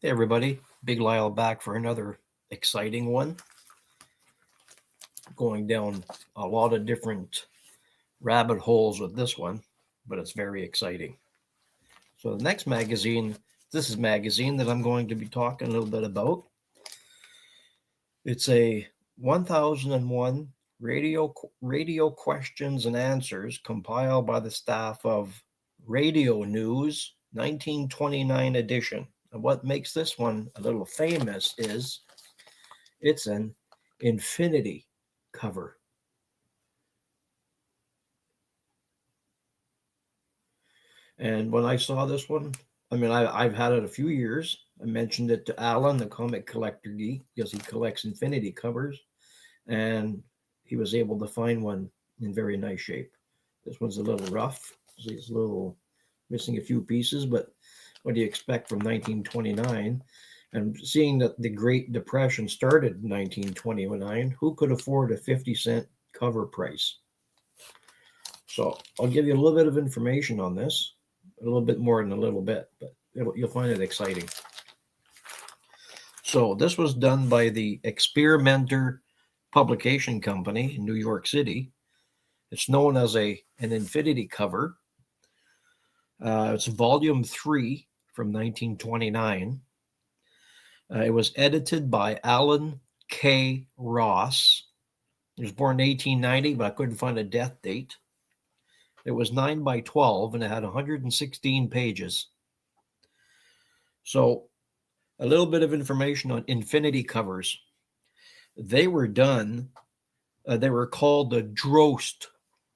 Hey everybody, Big Lyle back for another exciting one. Going down a lot of different rabbit holes with this one, but it's very exciting. So the next magazine, this is magazine that I'm going to be talking a little bit about. It's a 1001 radio questions and answers compiled by the staff of Radio News 1929 edition. And what makes this one a little famous is it's an infinity cover. And when I saw this one, I've had it a few years. I mentioned it to Alan, the comic collector geek, because he collects infinity covers, and he was able to find one in very nice shape. This one's a little rough. It's a little missing a few pieces, but what do you expect from 1929? And seeing that the Great Depression started in 1929, who could afford a 50-cent cover price? So I'll give you a little bit of information on this, a little bit more in a little bit, but you'll find it exciting. So this was done by the Experimenter Publication Company in New York City. It's known as an infinity cover. It's volume 3 from 1929. It was edited by Alan K. Ross. He was born in 1890, but I couldn't find a death date. It was 9 by 12 and it had 116 pages. So, a little bit of information on infinity covers. They were done, they were called the Droste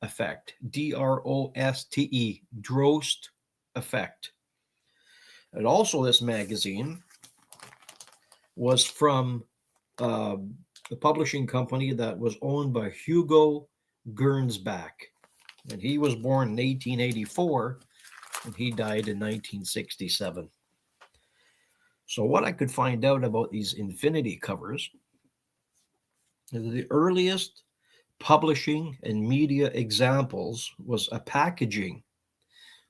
effect, Droste, Droste effect. And also, this magazine was from the publishing company that was owned by Hugo Gernsback. And he was born in 1884 and he died in 1967. So, what I could find out about these infinity covers is the earliest publishing and media examples was a packaging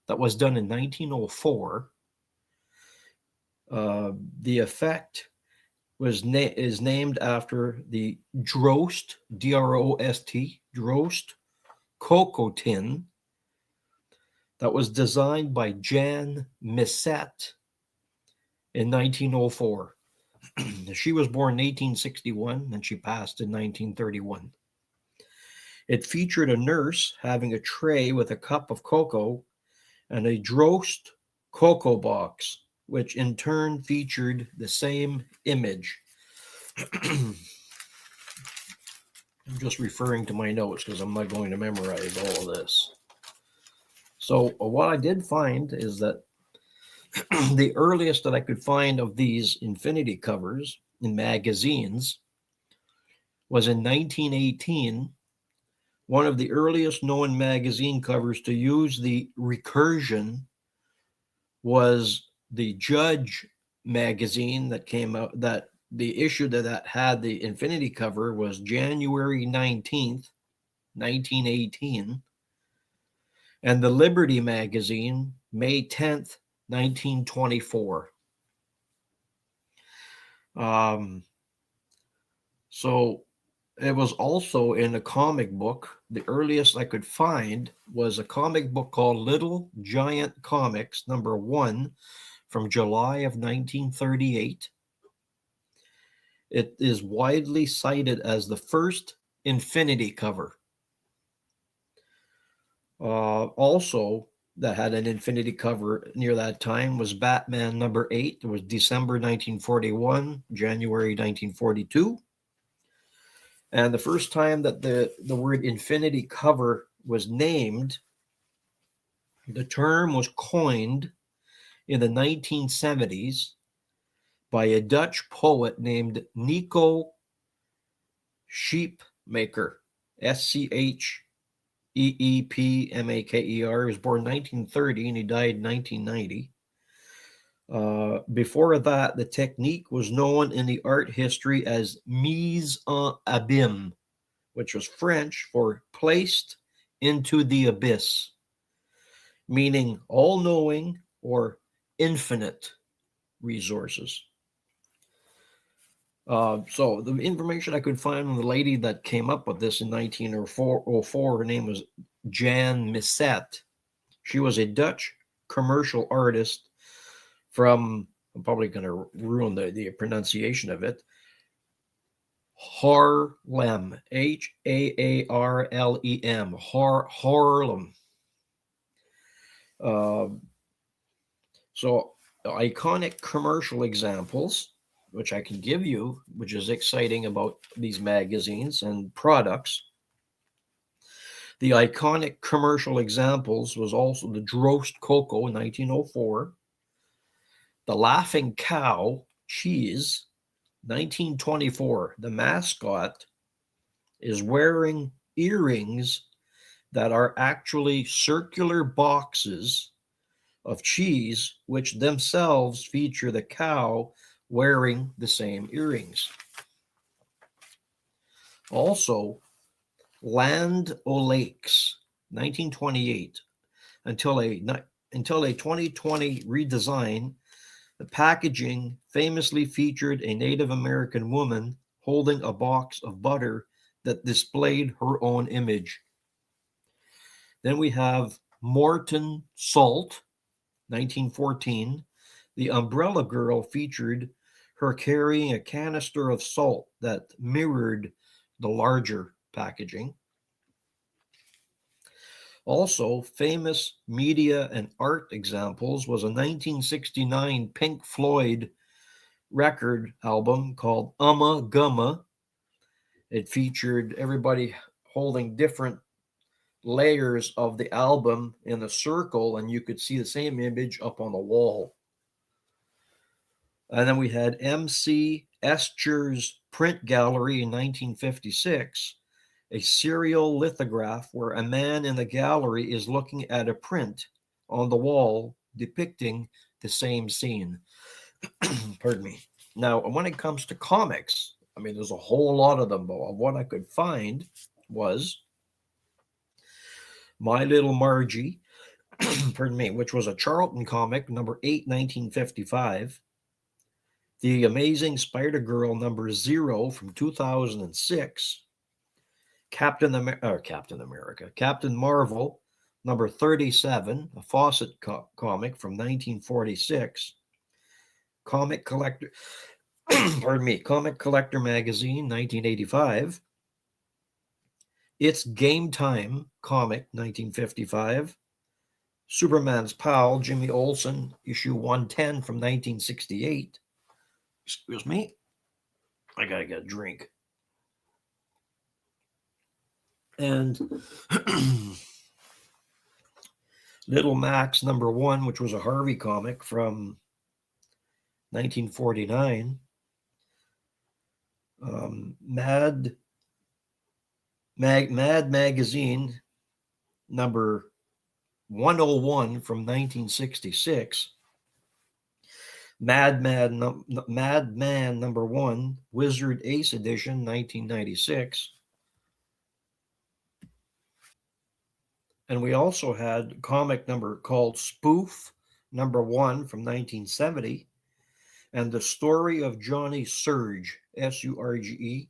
that was done in 1904. The effect is named after the Drost, D-R-O-S-T, Drost cocoa tin that was designed by Jan Misset in 1904. She was born in 1861 and she passed in 1931. It featured a nurse having a tray with a cup of cocoa and a Drost cocoa box, which in turn featured the same image. I'm just referring to my notes because I'm not going to memorize all of this. So what I did find is that the earliest that I could find of these infinity covers in magazines was in 1918. One of the earliest known magazine covers to use the recursion was the Judge magazine that came out, that the issue that had the infinity cover was January 19th, 1918, and the Liberty magazine, May 10th, 1924. So it was also in a comic book. The earliest I could find was a comic book called Little Giant Comics, number 1, from July of 1938. It is widely cited as the first infinity cover. Also, that had an infinity cover near that time was Batman number 8. It was December 1941, January 1942. And the first time that the word infinity cover was named, the term was coined in the 1970s by a Dutch poet named Nico Scheepmaker, Scheepmaker. He was born 1930 and he died 1990. Before that, the technique was known in the art history as mise en abîme, which was French for placed into the abyss, meaning all-knowing or infinite, resources. So the information I could find on the lady that came up with this in 1904, her name was Jan Misset. She was a Dutch commercial artist from, I'm probably going to ruin the pronunciation of it, Haarlem, Haarlem, Haarlem. So iconic commercial examples, which I can give you, which is exciting about these magazines and products. The iconic commercial examples was also the Drost Cocoa in 1904, the Laughing Cow cheese, 1924. The mascot is wearing earrings that are actually circular boxes of cheese, which themselves feature the cow wearing the same earrings. Also, Land O'Lakes, 1928, until a 2020 redesign, the packaging famously featured a Native American woman holding a box of butter that displayed her own image. Then we have Morton Salt, 1914. The Umbrella Girl featured her carrying a canister of salt that mirrored the larger packaging. Also, famous media and art examples was a 1969 Pink Floyd record album called Umma Gumma. It featured everybody holding different layers of the album in a circle, and you could see the same image up on the wall. And then we had M.C. Escher's Print Gallery in 1956, a serial lithograph where a man in the gallery is looking at a print on the wall depicting the same scene. Pardon me. Now, when it comes to comics, I mean, there's a whole lot of them, but what I could find was My Little Margie, pardon me, which was a Charlton comic, number 8, 1955. The Amazing Spider-Girl, number 0 from 2006. Captain Marvel, number 37, a Fawcett comic from 1946. Comic Collector, Comic Collector Magazine, 1985. It's Game Time comic, 1955. Superman's Pal, Jimmy Olsen, issue 110 from 1968. Excuse me. I gotta get a drink. And Little Max number 1, which was a Harvey comic from 1949. Mad Magazine number 101 from 1966. Madman number 1, Wizard Ace edition, 1996. And we also had a comic number called Spoof number 1 from 1970, and The Story of Johnny Surge, Surge,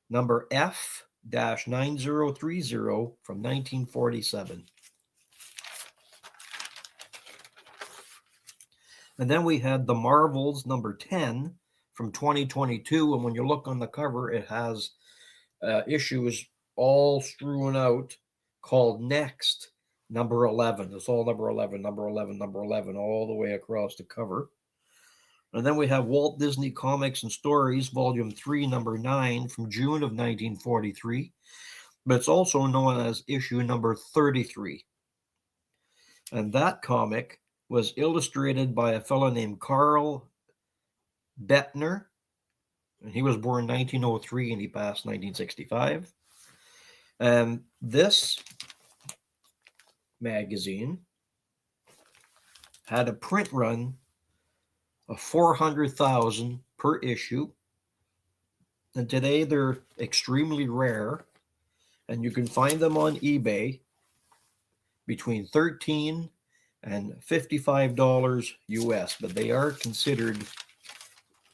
number F-9030 from 1947. And then we had The Marvels number 10 from 2022. And when you look on the cover, it has issues all strewn out called Next number 11. It's all number 11, number 11, number 11, all the way across the cover. And then we have Walt Disney Comics and Stories, Volume 3, number 9 from June of 1943. But it's also known as issue number 33. And that comic was illustrated by a fellow named Carl Bettner. And he was born 1903 and he passed 1965. And this magazine had a print run of 400,000 per issue. And today they're extremely rare. And you can find them on eBay between $13 and $55 US, but they are considered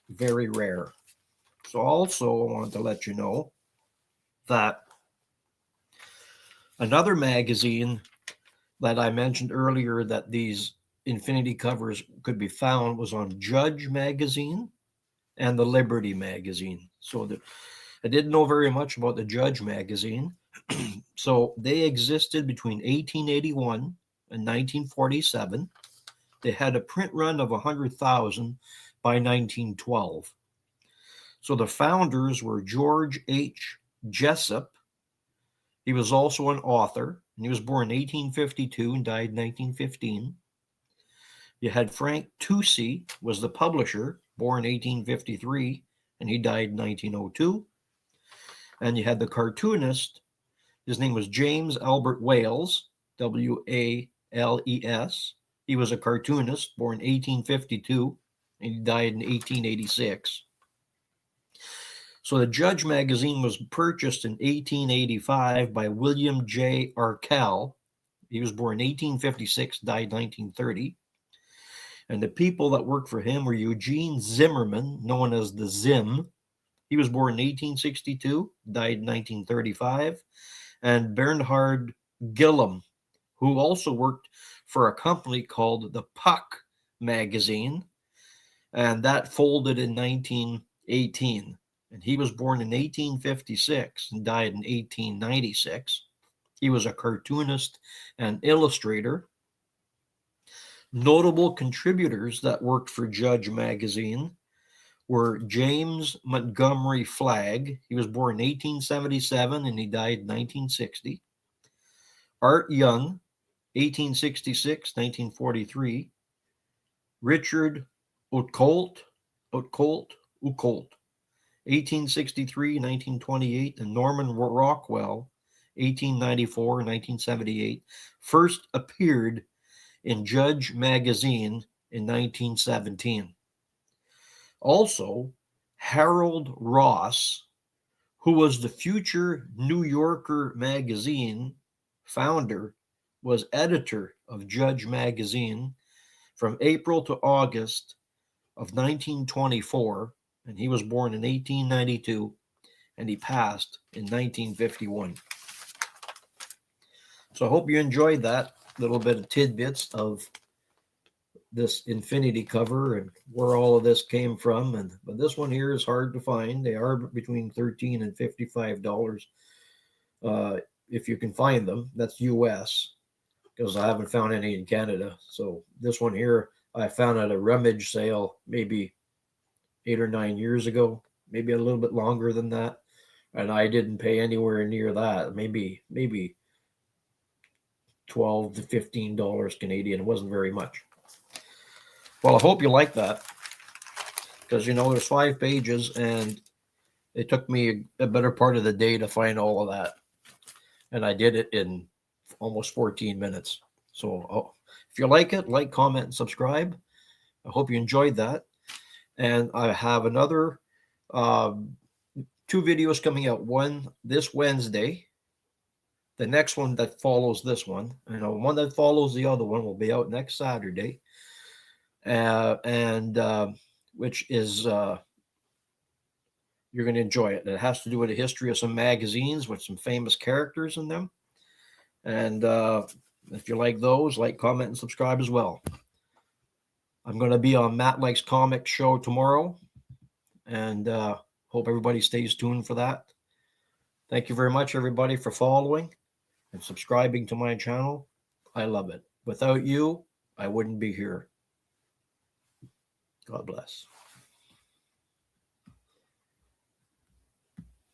very rare. So also I wanted to let you know that another magazine that I mentioned earlier that these infinity covers could be found was on Judge magazine and the Liberty magazine. So I didn't know very much about the Judge magazine. So they existed between 1881 and 1947. They had a print run of 100,000 by 1912. So the founders were George H. Jessup. He was also an author, and he was born in 1852 and died in 1915. You had Frank Toucey was the publisher, born 1853, and he died in 1902. And you had the cartoonist, his name was James Albert Wales, Wales. He was a cartoonist, born 1852, and he died in 1886. So the Judge magazine was purchased in 1885 by William J. Arkell. He was born in 1856, died 1930. And the people that worked for him were Eugene Zimmerman, known as the Zim. He was born in 1862, died in 1935. And Bernhard Gillum, who also worked for a company called the Puck magazine, and that folded in 1918. And he was born in 1856 and died in 1896. He was a cartoonist and illustrator. Notable contributors that worked for Judge magazine were James Montgomery Flagg. He was born in 1877 and he died in 1960. Art Young, 1866, 1943. Richard Outcolt, 1863, 1928. And Norman Rockwell, 1894, 1978, first appeared in Judge magazine in 1917. Also, Harold Ross, who was the future New Yorker magazine founder, was editor of Judge magazine from April to August of 1924, and he was born in 1892, and he passed in 1951. So I hope you enjoyed that little bit of tidbits of this infinity cover and where all of this came from. But this one here is hard to find. They are between $13 and $55 if you can find them. That's US, because I haven't found any in Canada. So this one here I found at a rummage sale maybe 8 or 9 years ago, maybe a little bit longer than that, and I didn't pay anywhere near that. Maybe $12 to $15 Canadian. It wasn't very much. Well, I hope you like that, because there's 5 pages, and it took me a better part of the day to find all of that, and I did it in almost 14 minutes. So if you like it, like, comment, and subscribe. I hope you enjoyed that. And I have another 2 videos coming out. One this Wednesday. The next one that follows this one, and the one that follows the other one will be out next Saturday. Which is you're going to enjoy it. It has to do with the history of some magazines with some famous characters in them. And if you like those, like, comment, and subscribe as well. I'm going to be on Matt Likes Comics show tomorrow, and hope everybody stays tuned for that. Thank you very much, everybody, for following and subscribing to my channel. I love it. Without you, I wouldn't be here. God bless.